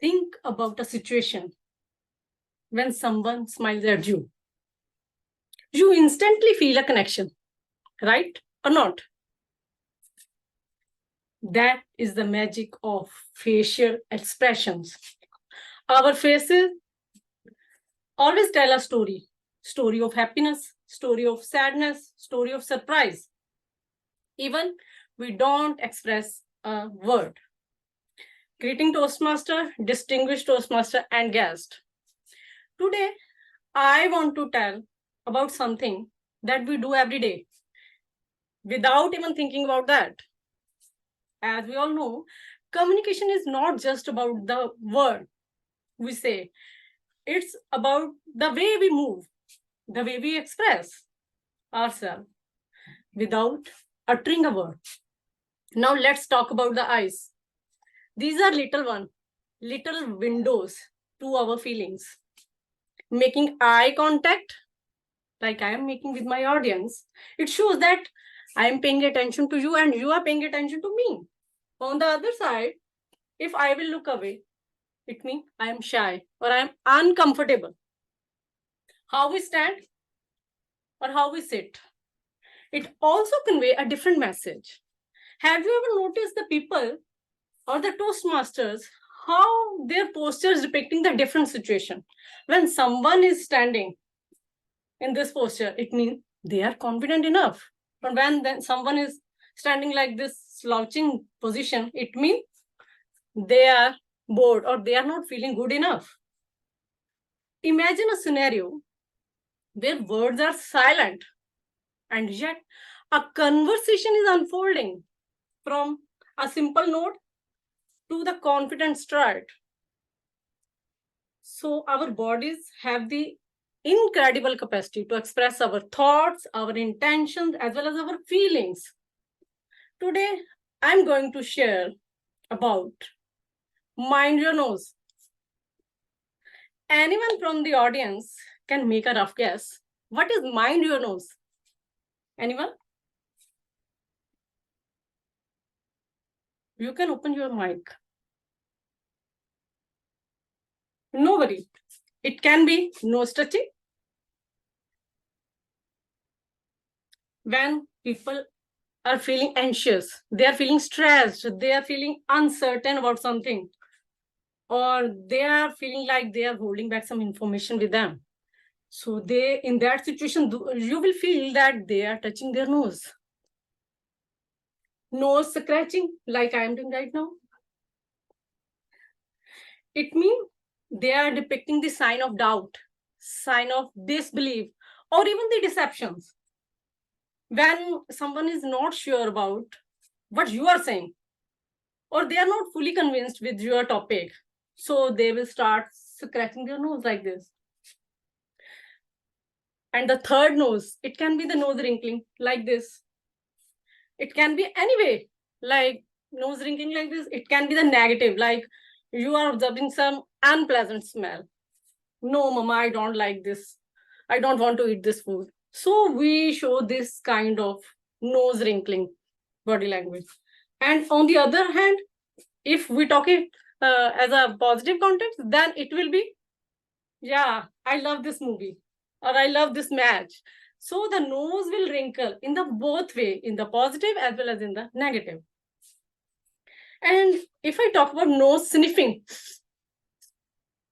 Think about a situation when someone smiles at you. You instantly feel a connection, right? Or not? That is the magic of facial expressions. Our faces always tell a story of happiness, story of sadness, story of surprise. Even we don't express a word. Greeting Toastmaster, distinguished Toastmaster, and guest. Today, I want to tell about something that we do every day without even thinking about that. As we all know, communication is not just about the word we say, it's about the way we move, the way we express ourselves without uttering a word. Now, let's talk about the eyes. These are little windows to our feelings. Making eye contact, like I am making with my audience, it shows that I am paying attention to you and you are paying attention to me. On the other side, if I will look away, it means I am shy or I am uncomfortable. How we stand or how we sit, it also convey a different message. Have you ever noticed the people or the Toastmasters, how their posture is depicting the different situation? When someone is standing in this posture, it means they are confident enough. But when then someone is standing like this slouching position, it means they are bored or they are not feeling good enough. Imagine a scenario where words are silent and yet a conversation is unfolding from a simple note to the confident stride. So our bodies have the incredible capacity to express our thoughts, our intentions, as well as our feelings. Today, I'm going to share about mind your nose. Anyone from the audience can make a rough guess. What is mind your nose? Anyone? You can open your mic. Nobody. It can be nose touching. When people are feeling anxious, they are feeling stressed, they are feeling uncertain about something, or they are feeling like they are holding back some information with them. So they, in that situation, you will feel that they are touching their nose. Nose scratching, like I am doing right now. It means they are depicting the sign of doubt, sign of disbelief, or even the deceptions. When someone is not sure about what you are saying, or they are not fully convinced with your topic, so they will start scratching their nose like this. And the third nose, it can be the nose wrinkling like this. It can be anyway, like nose wrinkling like this. It can be the negative, like you are observing some unpleasant smell. No, mama, I don't like this. I don't want to eat this food. So we show this kind of nose wrinkling body language. And on the other hand, if we talk it as a positive context, then it will be, yeah, I love this movie or I love this match. So the nose will wrinkle in the both way, in the positive as well as in the negative. And if I talk about nose sniffing,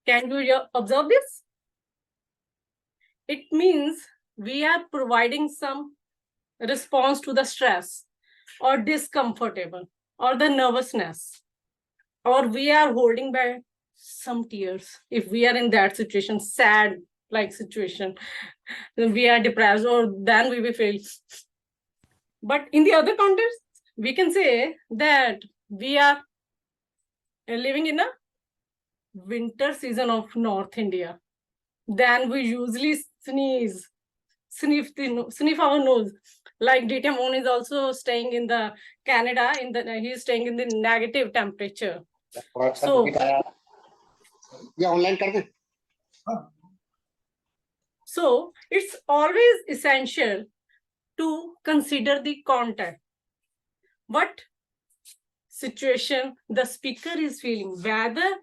can you observe this? It means we are providing some response to the stress or discomfortable or the nervousness, or we are holding back some tears if we are in that situation, sad like situation, we are depressed, or then we will feel. But in the other context, we can say that we are living in a winter season of North India. Then we usually sniff our nose. Like DT Moon is also staying in the Canada, he's staying in the negative temperature. So, so it's always essential to consider the context. What situation the speaker is feeling, whether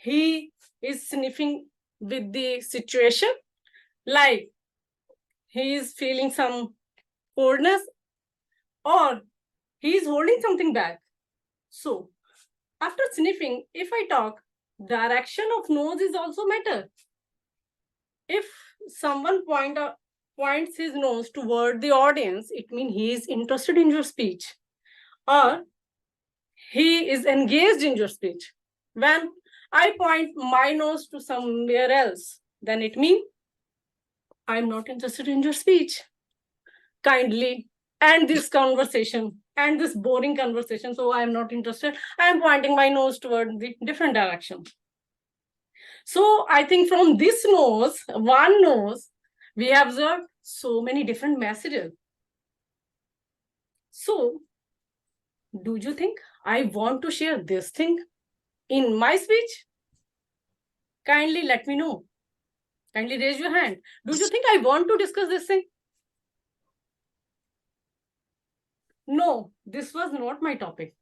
he is sniffing with the situation, like he is feeling some coldness or he is holding something back. So after sniffing, if I talk, direction of nose is also matter. If someone points his nose toward the audience, it means he is interested in your speech or he is engaged in your speech. When I point my nose to somewhere else, then it means I'm not interested in your speech. Kindly end this conversation and this boring conversation. So I'm not interested. I'm pointing my nose toward the different direction. So I think from this nose, one nose, we have observed so many different messages. So do you think I want to share this thing in my speech? Kindly let me know. Kindly raise your hand. Do you think I want to discuss this thing? No, this was not my topic.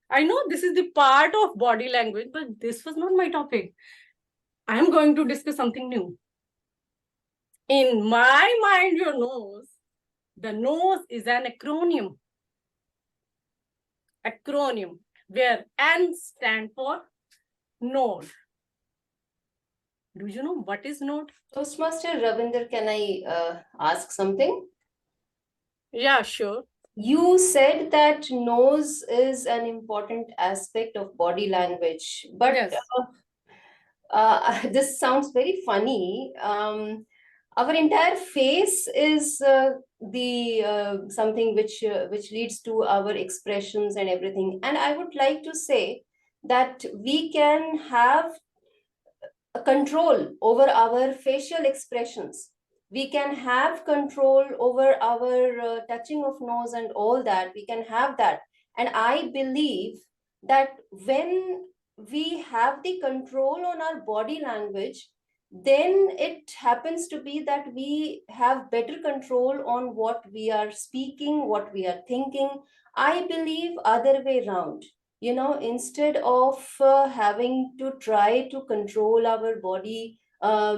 I know this is the part of body language, but this was not my topic. I am going to discuss something new. In my mind, your nose, the nose is an acronym. Acronym where N stand for node. Do you know what is node? Toastmaster Ravinder, can I ask something? Yeah, sure. You said that nose is an important aspect of body language, but Yes. This sounds very funny. Our entire face is the something which leads to our expressions and everything. And I would like to say that we can have a control over our facial expressions. We can have control over our touching of nose and all that. We can have that. And I believe that when we have the control on our body language, then it happens to be that we have better control on what we are speaking, what we are thinking. I believe other way round, instead of having to try to control our body, our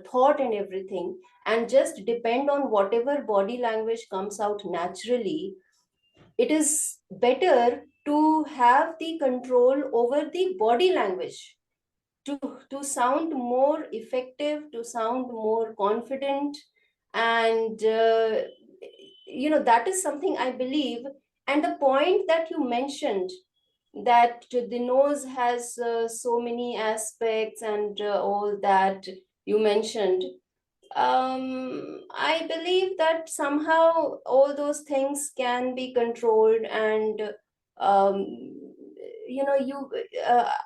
thought and everything, and just depend on whatever body language comes out naturally, it is better to have the control over the body language, to sound more effective, to sound more confident. And that is something I believe. And the point that you mentioned, that the nose has so many aspects and all that you mentioned, I believe that somehow all those things can be controlled. And um,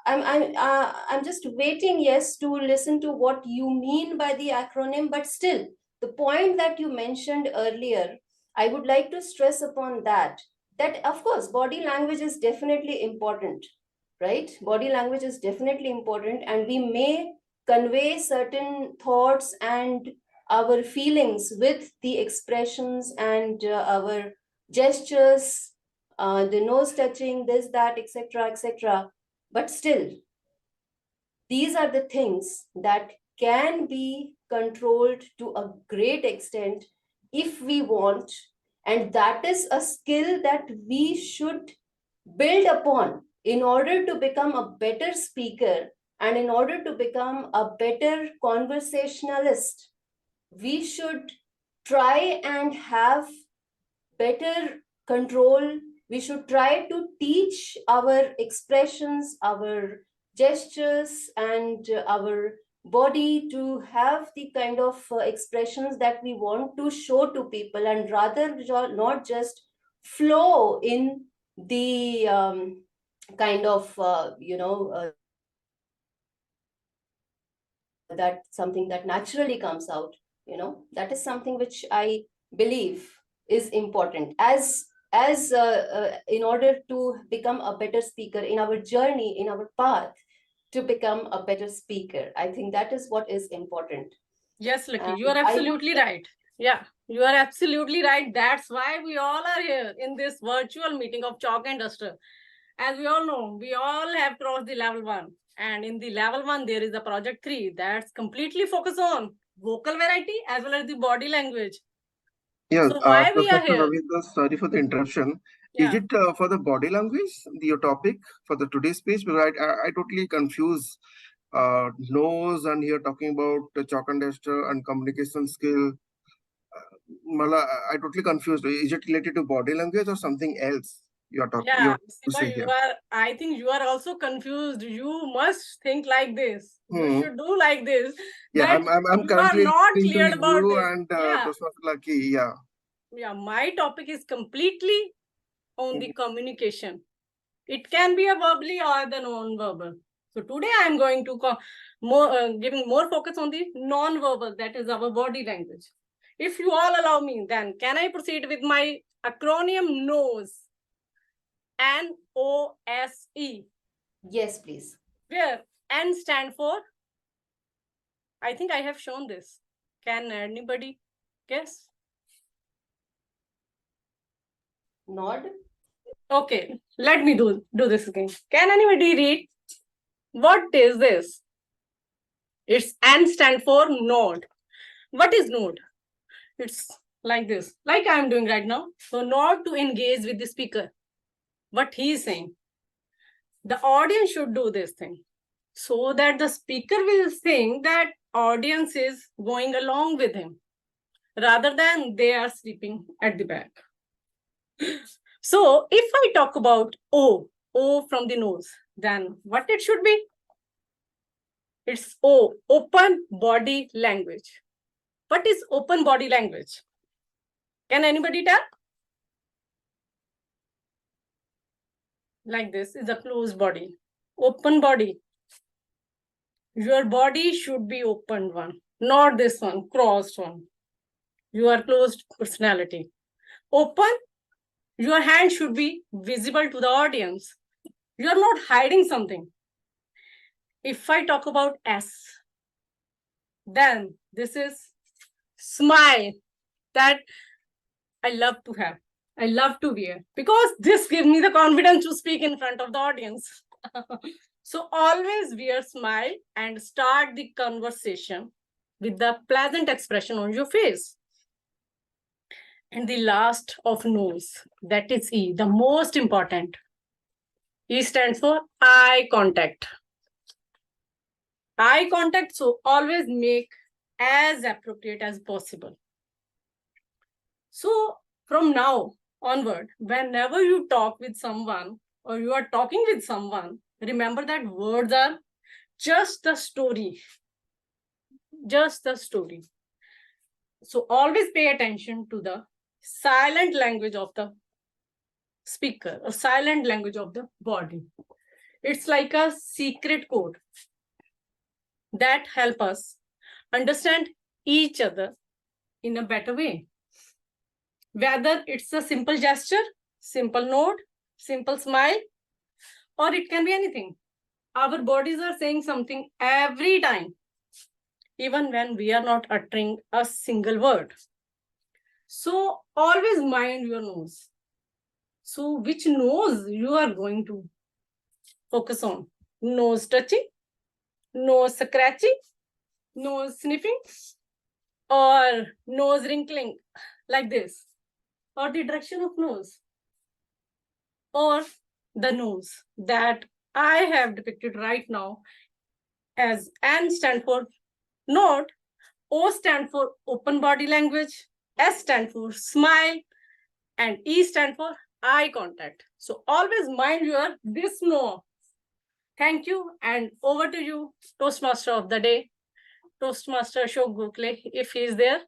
I'm just waiting, yes, to listen to what you mean by the acronym. But still, the point that you mentioned earlier, I would like to stress upon that of course body language is definitely important, right? Body language is definitely important, and we may convey certain thoughts and our feelings with the expressions and our gestures, the nose touching, this, that, etc., etc. But still, these are the things that can be controlled to a great extent if we want. And that is a skill that we should build upon in order to become a better speaker and in order to become a better conversationalist. We should try and have better control. We should try to teach our expressions, our gestures, and our body to have the kind of expressions that we want to show to people, and rather not just flow in the kind of that something that naturally comes out. That is something which I believe is important as in order to become a better speaker in our journey, in our path to become a better speaker. I think that is what is important. Yes, Lucky, you are absolutely right. Yeah, you are absolutely right. That's why we all are here in this virtual meeting of Chalk and Duster. As we all know, we all have crossed the level 1. And in the level 1, there is a project 3 that's completely focused on vocal variety as well as the body language. Yes, So why we are Professor here? Ravinder, sorry for the interruption. Is Yeah. it for the body language, your topic for the today's speech? Because I totally confuse nose, and here talking about the chalk and duster and communication skill. Mala, I totally confused. Is it related to body language or something else you are talking? Yeah, To say Siva, here. I think you are also confused. You must think like this. You Hmm. should do like this. Yeah, That I'm you are currently not listening to cleared about you this. and Yeah. Toastmaster Lucky. Yeah. Yeah, my topic is completely on the communication. It can be a verbally or the non-verbal. So today I'm going to giving more focus on the non-verbal, that is our body language. If you all allow me, then can I proceed with my acronym NOSE? NOSE. Yes, please. Where N stand for? I think I have shown this. Can anybody guess? Nod. Okay, let me do this again. Can anybody read? What is this? It's N stand for nod. What is nod? It's like this, like I'm doing right now. So nod to engage with the speaker. What he's saying. The audience should do this thing so that the speaker will think that audience is going along with him rather than they are sleeping at the back. So if I talk about O from the nose, then what it should be? It's O, open body language. What is open body language? Can anybody tell? Like this is a closed body. Open body. Your body should be open one, not this one, crossed one. You are closed personality. Open, your hand should be visible to the audience. You are not hiding something. If I talk about S, then this is smile that I love to have. I love to wear because this gives me the confidence to speak in front of the audience. So always wear smile and start the conversation with the pleasant expression on your face. And the last of nose, that is E, the most important. E stands for eye contact. Eye contact, so always make as appropriate as possible. So from now onward, whenever you talk with someone or you are talking with someone, remember that words are just the story. Just the story. So always pay attention to the silent language of the speaker or silent language of the body. It's like a secret code that help us understand each other in a better way. Whether it's a simple gesture, simple nod, simple smile, or it can be anything. Our bodies are saying something every time, even when we are not uttering a single word. So always mind your nose. So which nose you are going to focus on? Nose touching, nose scratching, nose sniffing, or nose wrinkling like this, or the direction of nose, or the nose that I have depicted right now as N stand for nod, O stand for open body language, S stand for smile, and E stand for eye contact. So always mind your this no. Thank you, and over to you, Toastmaster of the day, Toastmaster Ashok Gokhale, if he is there.